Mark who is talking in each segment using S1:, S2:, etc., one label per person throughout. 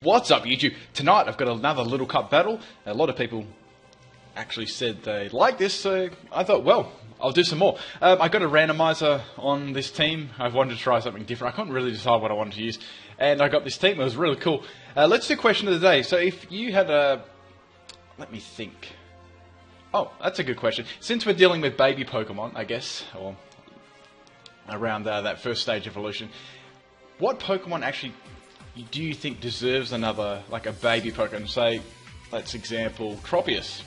S1: What's up, YouTube? Tonight I've got another Little Cup battle. A lot of people actually said they like this, so I thought, well, I'll do some more. I got a randomizer on this team. I wanted to try something different. I couldn't really decide what I wanted to use, and I got this team. It was really cool. Let's do question of the day. So if you had a... Let me think. Oh, that's a good question. Since we're dealing with baby Pokemon, I guess, or around that first stage evolution, what Pokemon actually do you think deserves another, like a baby Pokemon? Say, let's example, Tropius.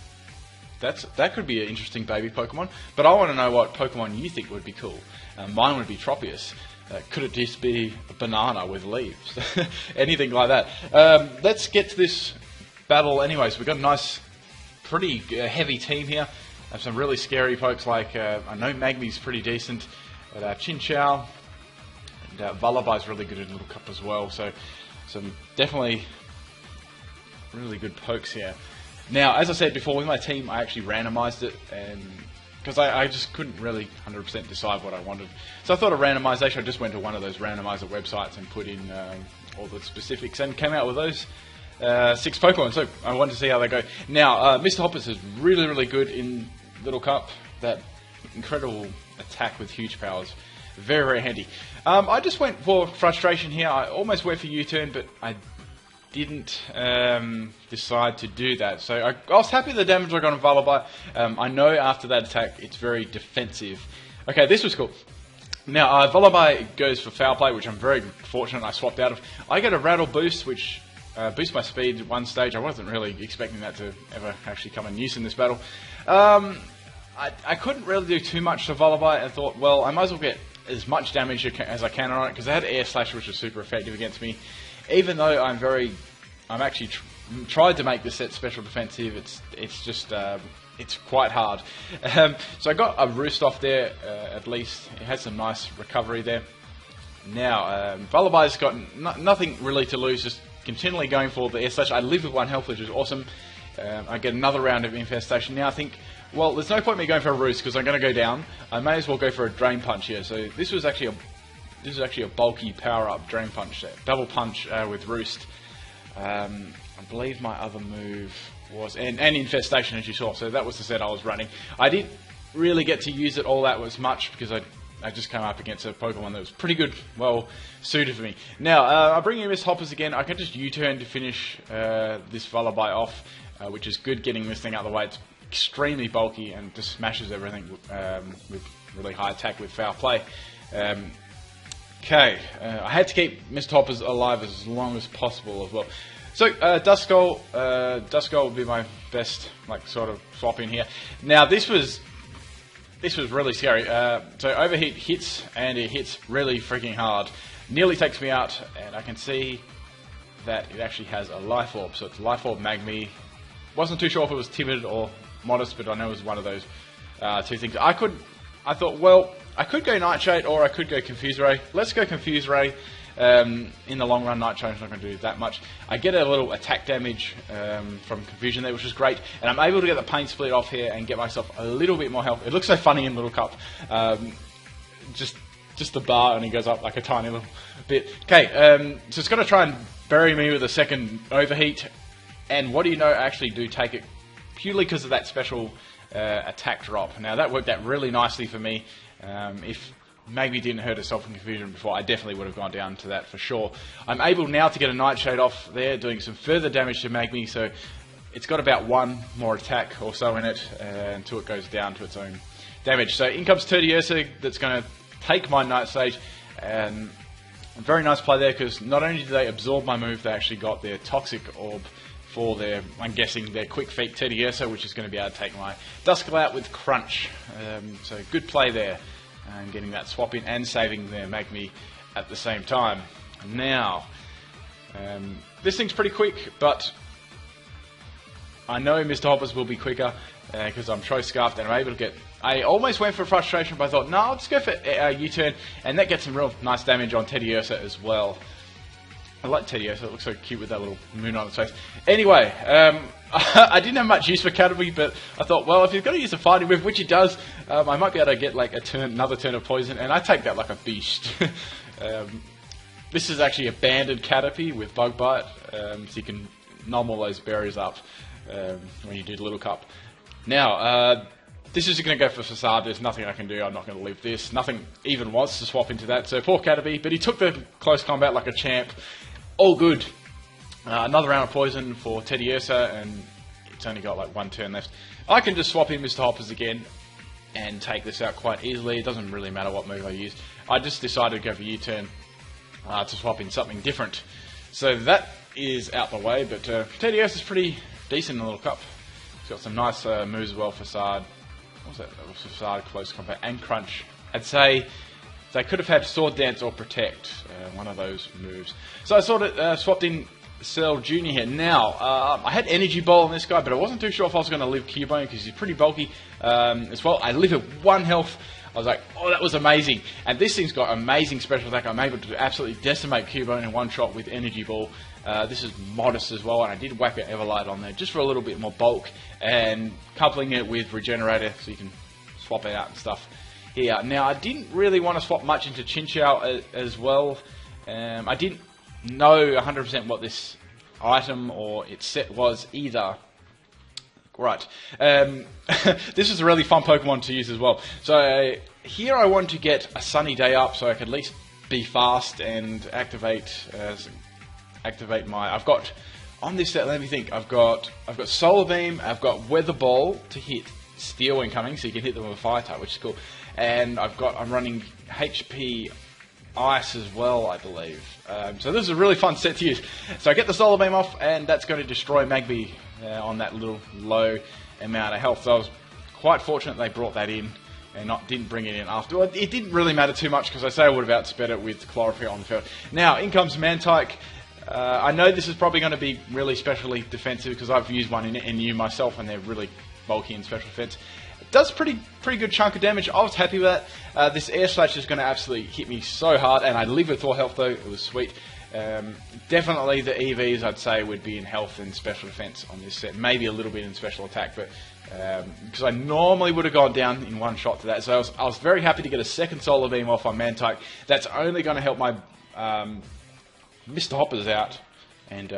S1: That could be an interesting baby Pokemon, but I want to know what Pokemon you think would be cool. Mine would be Tropius. Could it just be a banana with leaves? Anything like that. Let's get to this battle anyways. We've got a nice, pretty heavy team here. Have some really scary pokes like, I know Magmy's pretty decent, but Chinchou, and Vullubye's really good in Little Cup as well, so some definitely really good pokes here. Now, as I said before, with my team, I actually randomized it, and because I just couldn't really 100% decide what I wanted. So I thought of randomization. I just went to one of those randomizer websites and put in all the specifics and came out with those 6 Pokemon. So I wanted to see how they go. Now, Mr. Hoppers is really, really good in Little Cup. That incredible attack with huge powers. Very, very handy. I just went for frustration here. I almost went for U-turn, but I didn't decide to do that. So I was happy with the damage I got on Vullubye. I know after that attack, it's very defensive. Okay, this was cool. Now, Vullubye goes for Foul Play, which I'm very fortunate I swapped out of. I get a Rattle Boost, which boosts my speed at one stage. I wasn't really expecting that to ever actually come in use in this battle. I couldn't really do too much to Vullubye. I thought, well, I might as well get as much damage as I can on it, because I had Air Slash, which was super effective against me. Even though I'm actually tried to make this set special defensive, it's just it's quite hard. So I got a Roost off there, at least. It had some nice recovery there. Now, Vullubye's got nothing really to lose, just continually going for the Air Slash. I live with 1 health, which is awesome. I get another round of Infestation. Now I think, well, there's no point in me going for a Roost because I'm going to go down. I may as well go for a Drain Punch here. So this is actually a bulky power-up Drain Punch set. Double Punch with Roost. I believe my other move was... And Infestation, as you saw. So that was the set I was running. I didn't really get to use it all that much because I just came up against a Pokemon that was pretty good, well suited for me. Now, I bring in Miss Hoppers again. I can just U-turn to finish this Vullubye off, which is good getting this thing out of the way. It's extremely bulky and just smashes everything with really high attack with Foul Play. Okay, I had to keep Mr. Hoppers alive as long as possible as well. So, Duskull would be my best, like, sort of swap in here. Now, this was really scary. So Overheat hits, and it hits really freaking hard. Nearly takes me out, and I can see that it actually has a Life Orb. So it's Life Orb Magmy. Wasn't too sure if it was Timid or Modest, but I know it was one of those 2 things. I thought, well, I could go Nightshade or I could go Confuse Ray. Let's go Confuse Ray. In the long run, Nightshade's not going to do that much. I get a little attack damage from Confusion there, which is great, and I'm able to get the Pain Split off here and get myself a little bit more health. It looks so funny in Little Cup. Just the bar, and he goes up like a tiny little bit. Okay, so it's going to try and bury me with a second Overheat, and what do you know, I actually do take it purely because of that special attack drop. Now, that worked out really nicely for me. If Magmy didn't hurt herself in Confusion before, I definitely would have gone down to that for sure. I'm able now to get a Nightshade off there, doing some further damage to Magmy, so it's got about 1 more attack or so in it until it goes down to its own damage. So in comes Teddiursa, that's going to take my Night Stage, and very nice play there, because not only did they absorb my move, they actually got their Toxic Orb for their, I'm guessing, their Quick Feet Teddiursa, which is going to be able to take my Duskull out with Crunch. So good play there. And getting that swap in and saving their Magmy at the same time. Now, this thing's pretty quick, but I know Mr. Hoppers will be quicker because I'm Tro Scarfed and I'm able to get... I almost went for Frustration, but I thought, no, I'll just go for U-turn, and that gets some real nice damage on Teddiursa as well. I like Teddiursa, it looks so cute with that little moon on its face. Anyway, I didn't have much use for Caterpie, but I thought, well, if he's going to use a fighting move, which he does, I might be able to get like another turn of poison, and I take that like a beast. This is actually a banded Caterpie with bug bite, so you can nom all those berries up when you do the little cup. Now, this is going to go for facade. There's nothing I can do. I'm not going to leave this. Nothing even wants to swap into that. So poor Caterpie, but he took the close combat like a champ. All good. Another round of poison for Teddy Ursa, and it's only got like one turn left. I can just swap in Mr. Hoppers again and take this out quite easily. It doesn't really matter what move I use. I just decided to go for U-turn to swap in something different. So that is out the way, but Teddy Ursa is pretty decent in the little cup. He's got some nice moves as well, facade. What's that? Facade, close combat, and crunch. I'd say they could have had sword dance or protect, one of those moves. So I sort of swapped in Cell Jr. here. Now, I had Energy Ball on this guy, but I wasn't too sure if I was going to live Cubone because he's pretty bulky as well. I live at 1 health. I was like, oh, that was amazing. And this thing's got amazing special attack. I'm able to absolutely decimate Cubone in one shot with Energy Ball. This is modest as well, and I did whack an Everlight on there just for a little bit more bulk, and coupling it with Regenerator so you can swap it out and stuff here. Now, I didn't really want to swap much into Chinchou as well. I didn't know 100% what this item or its set was either. Right. This is a really fun Pokemon to use as well. So here I want to get a Sunny Day up so I can at least be fast and activate my... I've got on this set, let me think, I've got Solar Beam, I've got Weather Ball to hit Steel incoming, so you can hit them with a Fire type, which is cool. And I'm running HP Ice as well, I believe. So this is a really fun set to use. So I get the Solar Beam off, and that's going to destroy Magby on that little low amount of health. So I was quite fortunate they brought that in and didn't bring it in after. Well, it didn't really matter too much because I say I would have outsped it with Chlorophyll on the field. Now, in comes Mantike. I know this is probably going to be really specially defensive because I've used one in NU myself and they're really bulky in special defense. It does pretty good chunk of damage. I was happy with that. This Air Slash is going to absolutely hit me so hard, and I live with 4 health though. It was sweet. Definitely the EVs I'd say would be in health and special defense on this set. Maybe a little bit in special attack, but because I normally would have gone down in one shot to that. So I was very happy to get a second Solar Beam off on Mantike. That's only going to help my Mr. Hoppers out and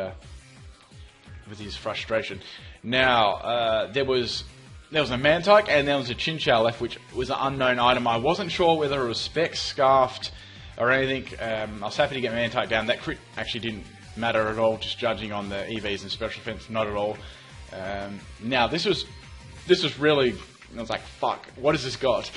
S1: with his frustration. Now there was a Mantike and there was a Chinchou left, which was an unknown item. I wasn't sure whether it was Specs, Scarfed, or anything. I was happy to get Mantike down. That crit actually didn't matter at all, just judging on the EVs and special defense, not at all. Now this was really, I was like, fuck, what has this got?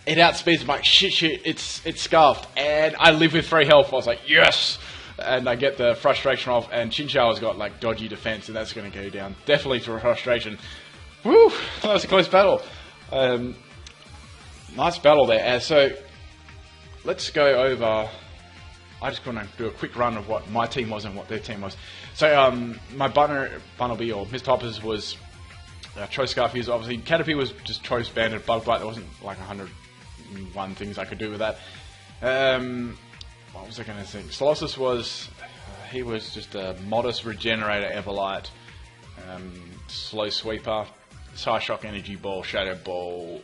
S1: It outspeeds. I'm like, shit, it's Scarfed, and I live with 3 health. I was like, yes. And I get the frustration off, and Chinchou has got like dodgy defense, and that's going to go down definitely through frustration. Woo! That was a close battle. Nice battle there. So let's go over. I just want to do a quick run of what my team was and what their team was. So my Bunnelby or Mr. Hoppers was Choice Scarf user. Obviously, Caterpie was just Choice Banded Bug Bite. There wasn't like 101 things I could do with that. What was I going to think? Colossus was, he was just a modest Regenerator Everlight, Slow Sweeper, Psyshock Energy Ball, Shadow Ball,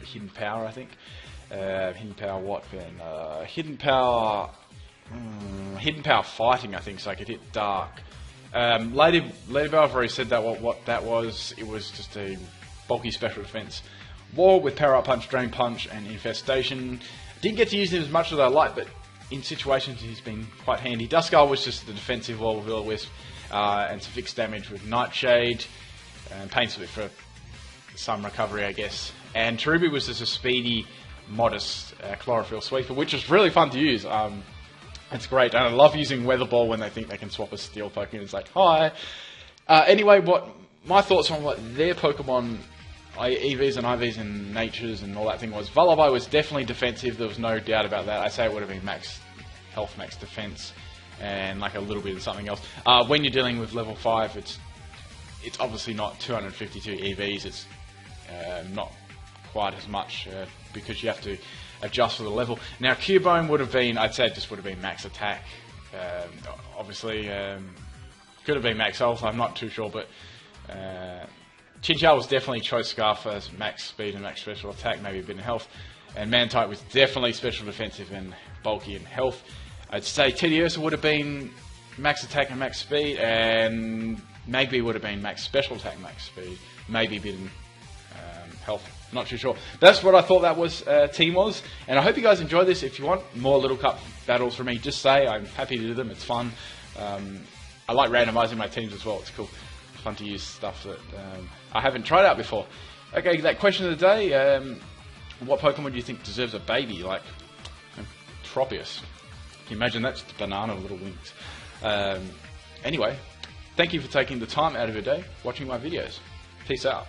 S1: Hidden Power, I think. Hidden Power what then? Hidden Power Fighting, I think, so I could hit Dark. Lady Bell, I've already said that what that was. It was just a bulky special defense. War with Power Up Punch, Drain Punch, and Infestation. Didn't get to use him as much as I like, but in situations he's been quite handy. Duskull was just the defensive wall with Will-O-Wisp, and some fixed damage with Nightshade, and Pain Split for some recovery, I guess. And Cherubi was just a speedy, modest Chlorophyll Sweeper, which was really fun to use. It's great, and I love using Weather Ball when they think they can swap a Steel Pokemon. It's like, hi! Anyway, what my thoughts on what their Pokemon EVs and IVs and Natures and all that thing was. Vullaby was definitely defensive, there was no doubt about that. I'd say it would have been max health, max defense, and like a little bit of something else. When you're dealing with level 5, it's obviously not 252 EVs, it's not quite as much because you have to adjust for the level. Now Cubone would have been, I'd say it just would have been max attack. Obviously, could have been max health, I'm not too sure, but Chinchou was definitely Choice Scarf as max speed and max special attack, maybe a bit in health. And Mantike was definitely special defensive and bulky in health. I'd say Teddiursa would have been max attack and max speed, and Magby would have been max special attack, max speed, maybe a bit in health. Not too sure. That's what I thought that was team was, and I hope you guys enjoy this. If you want more Little Cup battles from me, just say. I'm happy to do them. It's fun. I like randomizing my teams as well. It's cool. It's fun to use stuff that I haven't tried out before. Okay, that question of the day. What Pokemon do you think deserves a baby? Like Tropius. Can you imagine that's the banana with little wings? Anyway, thank you for taking the time out of your day watching my videos. Peace out.